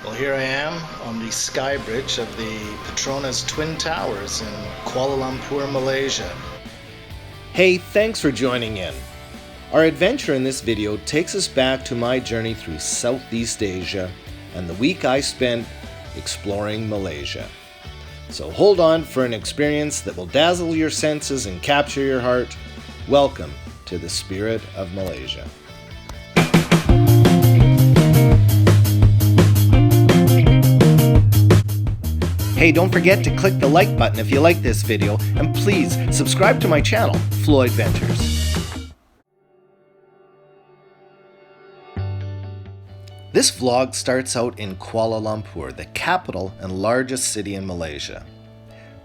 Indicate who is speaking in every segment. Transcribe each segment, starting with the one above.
Speaker 1: Well, here I am on the sky bridge of the Petronas Twin Towers in Kuala Lumpur, Malaysia.
Speaker 2: Hey, thanks for joining in. Our adventure in this video takes us back to my journey through Southeast Asia and the week I spent exploring Malaysia. So hold on for an experience that will dazzle your senses and capture your heart. Welcome to the Spirit of Malaysia. Hey, don't forget to click the like button if you like this video, and please subscribe to my channel, Floyd Ventures. This vlog starts out in Kuala Lumpur, the capital and largest city in Malaysia.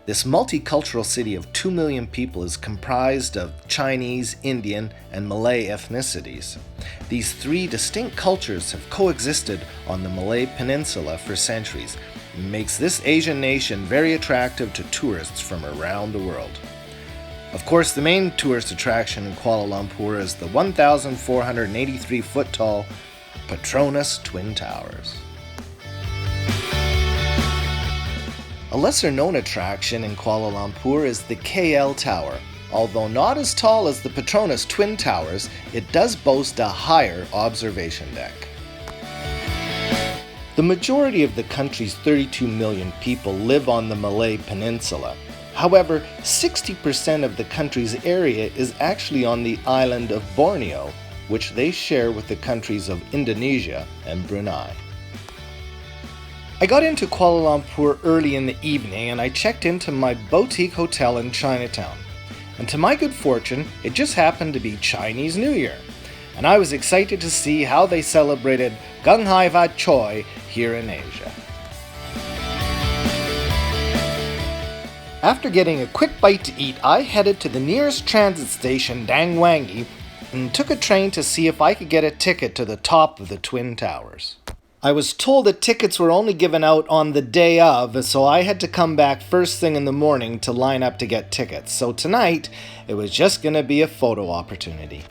Speaker 2: This multicultural city of 2 million people is comprised of Chinese, Indian, and Malay ethnicities. These three distinct cultures have coexisted on the Malay Peninsula for centuries, and makes this Asian nation very attractive to tourists from around the world. Of course, the main tourist attraction in Kuala Lumpur is the 1,483-foot tall Petronas Twin Towers. A lesser-known attraction in Kuala Lumpur is the KL Tower. Although not as tall as the Petronas Twin Towers, it does boast a higher observation deck. The majority of the country's 32 million people live on the Malay Peninsula. However, 60% of the country's area is actually on the island of Borneo, which they share with the countries of Indonesia and Brunei. I got into Kuala Lumpur early in the evening and I checked into my boutique hotel in Chinatown. And to my good fortune, it just happened to be Chinese New Year. And I was excited to see how they celebrated Gung Hai Va Choi here in Asia. After getting a quick bite to eat, I headed to the nearest transit station, Dang Wangi, and took a train to see if I could get a ticket to the top of the Twin Towers. I was told that tickets were only given out on the day of, so I had to come back first thing in the morning to line up to get tickets. So tonight, it was just going to be a photo opportunity.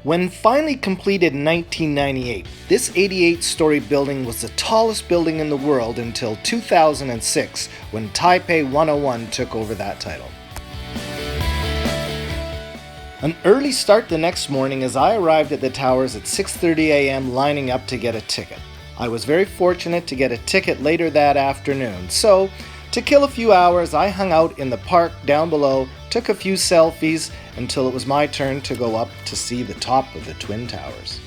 Speaker 2: When finally completed in 1998, this 88-story building was the tallest building in the world until 2006, when Taipei 101 took over that title. An early start the next morning as I arrived at the towers at 6:30 a.m. lining up to get a ticket. I was very fortunate to get a ticket later that afternoon, so to kill a few hours I hung out in the park down below, took a few selfies until it was my turn to go up to see the top of the Twin Towers.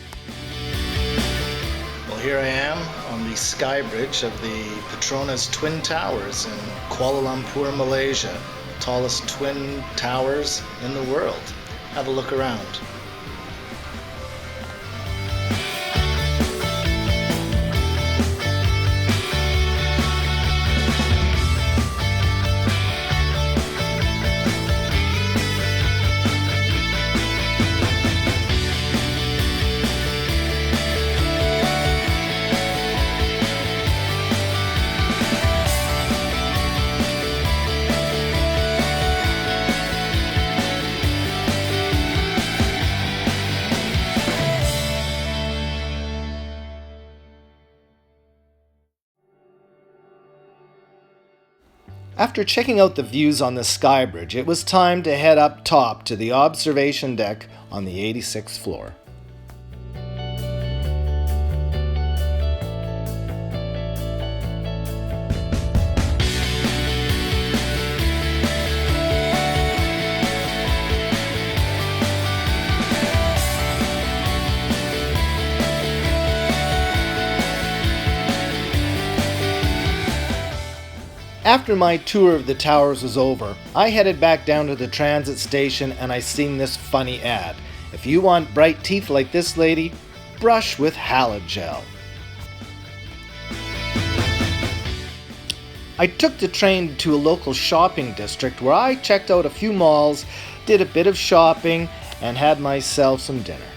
Speaker 1: Well, here I am on the sky bridge of the Petronas Twin Towers in Kuala Lumpur, Malaysia. Tallest twin towers in the world. Have a look around.
Speaker 2: After checking out the views on the sky bridge, it was time to head up top to the observation deck on the 86th floor. After my tour of the towers was over, I headed back down to the transit station and I seen this funny ad. If you want bright teeth like this lady, brush with halide gel. I took the train to a local shopping district where I checked out a few malls, did a bit of shopping, and had myself some dinner.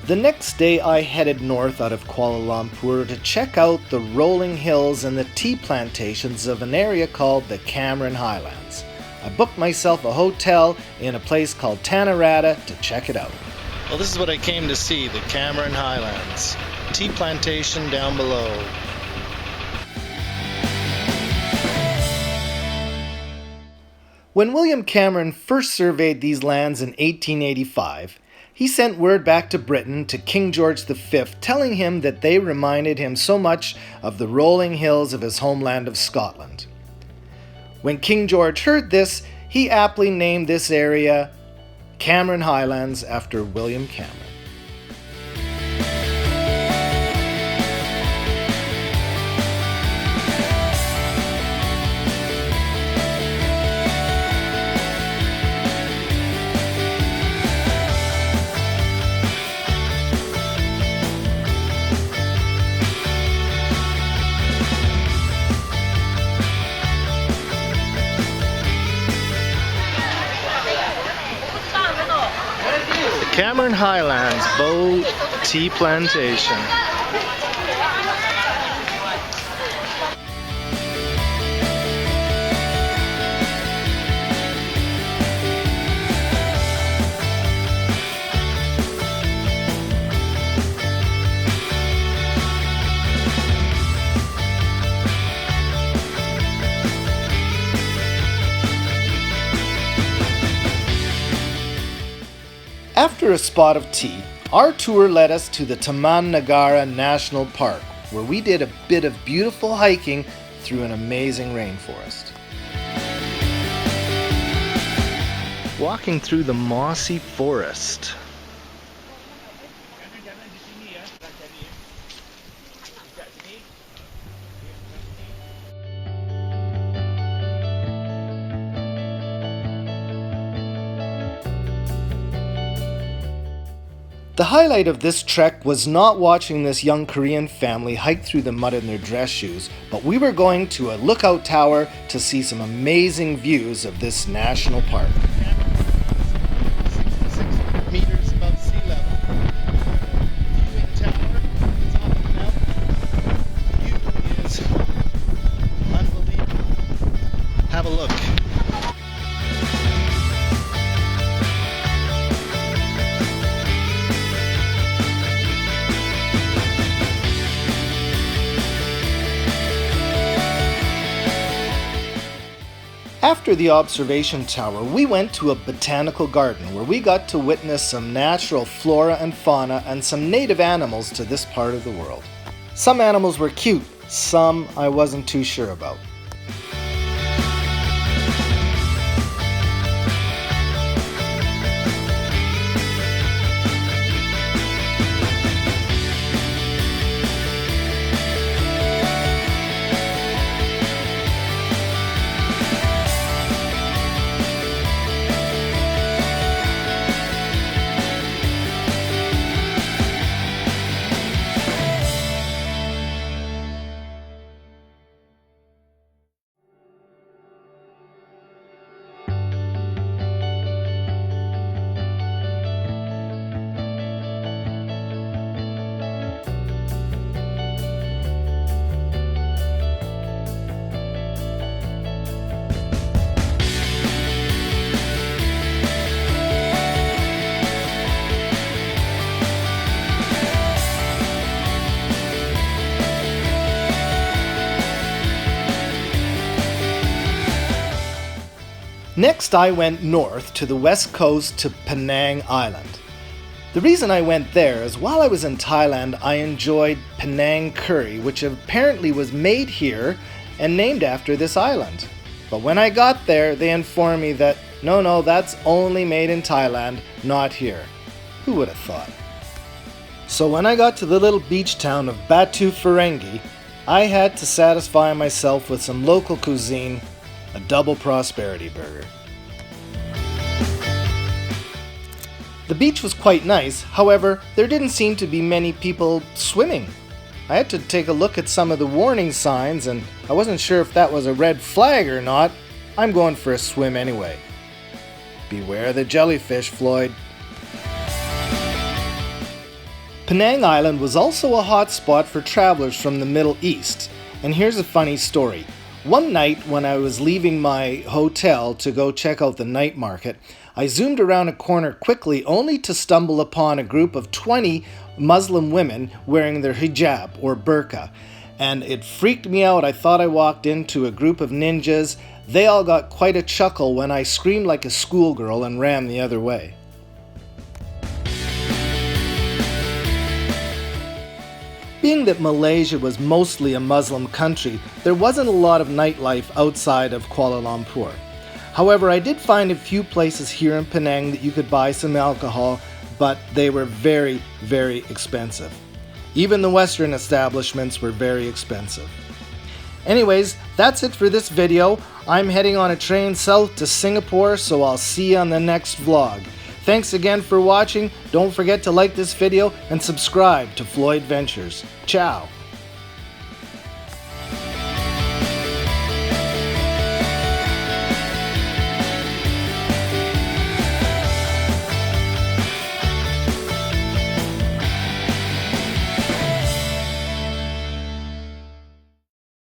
Speaker 2: The next day I headed north out of Kuala Lumpur to check out the rolling hills and the tea plantations of an area called the Cameron Highlands. I booked myself a hotel in a place called Nagara to check it out.
Speaker 1: Well, this is what I came to see, the Cameron Highlands. Tea plantation down below.
Speaker 2: When William Cameron first surveyed these lands in 1885, he sent word back to Britain to King George V telling him that they reminded him so much of the rolling hills of his homeland of Scotland. When King George heard this, he aptly named this area Cameron Highlands after William Cameron.
Speaker 1: Cameron Highlands Boat Tea Plantation.
Speaker 2: After a spot of tea, our tour led us to the Taman Negara National Park, where we did a bit of beautiful hiking through an amazing rainforest.
Speaker 1: Walking through the mossy forest.
Speaker 2: The highlight of this trek was not watching this young Korean family hike through the mud in their dress shoes, but we were going to a lookout tower to see some amazing views of this national park.
Speaker 1: 66 meters above sea level. Viewing tower, it's on the mountain. View is unbelievable. Have a look.
Speaker 2: After the observation tower, we went to a botanical garden where we got to witness some natural flora and fauna and some native animals to this part of the world. Some animals were cute, some I wasn't too sure about. Next, I went north to the west coast to Penang Island. The reason I went there is while I was in Thailand, I enjoyed Penang curry, which apparently was made here and named after this island. But when I got there, they informed me that no, that's only made in Thailand, not here. Who would have thought? So when I got to the little beach town of Batu Ferringhi, I had to satisfy myself with some local cuisine, a double prosperity burger. The beach was quite nice, however, there didn't seem to be many people swimming. I had to take a look at some of the warning signs and I wasn't sure if that was a red flag or not. I'm going for a swim anyway. Beware the jellyfish, Floyd. Penang Island was also a hot spot for travelers from the Middle East. And here's a funny story. One night when I was leaving my hotel to go check out the night market, I zoomed around a corner quickly only to stumble upon a group of 20 Muslim women wearing their hijab or burqa. And it freaked me out. I thought I walked into a group of ninjas. They all got quite a chuckle when I screamed like a schoolgirl and ran the other way. Being that Malaysia was mostly a Muslim country, there wasn't a lot of nightlife outside of Kuala Lumpur. However, I did find a few places here in Penang that you could buy some alcohol, but they were very, very expensive. Even the Western establishments were very expensive. Anyways, that's it for this video. I'm heading on a train south to Singapore, so I'll see you on the next vlog. Thanks again for watching. Don't forget to like this video and subscribe to Floyd Ventures. Ciao!